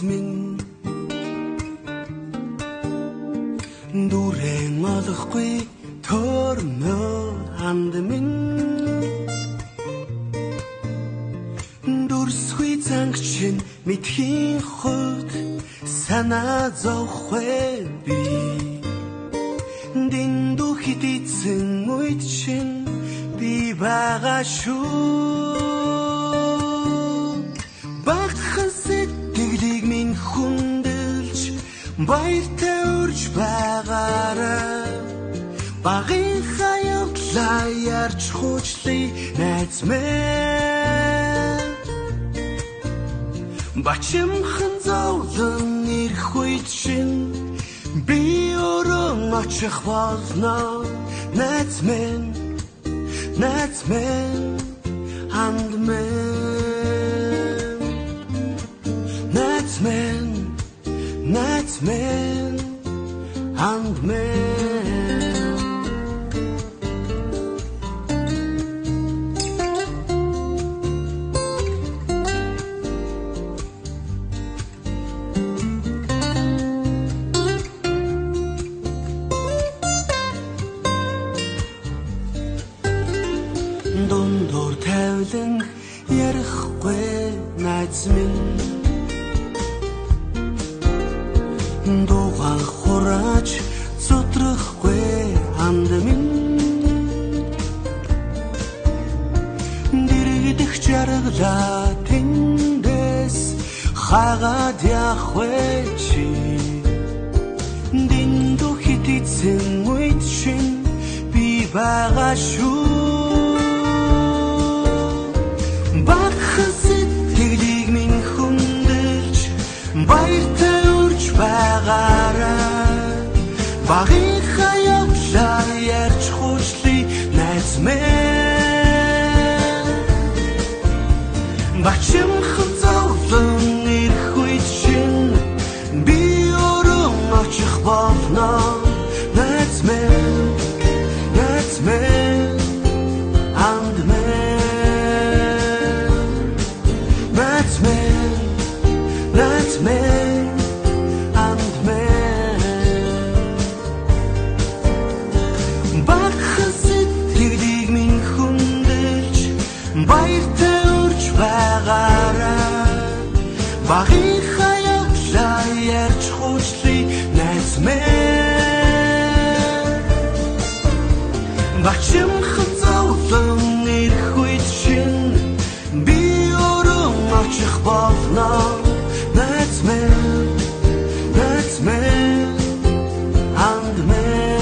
минь дүрэн олохгүй төрмөө ханд минь дүрсгүй зангчин мэдхийн хувьд санаа зовхгүй би дэндүү хитийцэн үед чинь би байгаа шүү багхан сэтгэлийг минь хүндэлж баяртай урьж байгаараа багын хаягдлаа ярьж хуучлыг найз минь бачимхан зовлон ирэх үед чинь би өрөн очих болно найз минь ханд минь найз минь ханд минь дундуур тавилан ярихгүй найз минь дугаан хурааж зүтрахгүй ханд минь дэрэгдэх жаргалаа тэндээс хагаад явахгүй чи дэндүү хитийцэн үед чинь би байгаа шүү багхан сэтгэлийг минь хүндэлж баяртай урьж байгаараа багын хаягдлаа ярьж хуучлыг найз минь бачимхан зовлон ирэх үед чинь би өрөн очих болно найз минь ханд минь ханд минь багхан сэтгэлийг минь хүндэлж баяртай урьж байгаараа багын хаягдлаа ярьж хуучлыг найз минь бачимхан зовлон ирэх үед чинь би өрөн очих болно найз минь ханд минь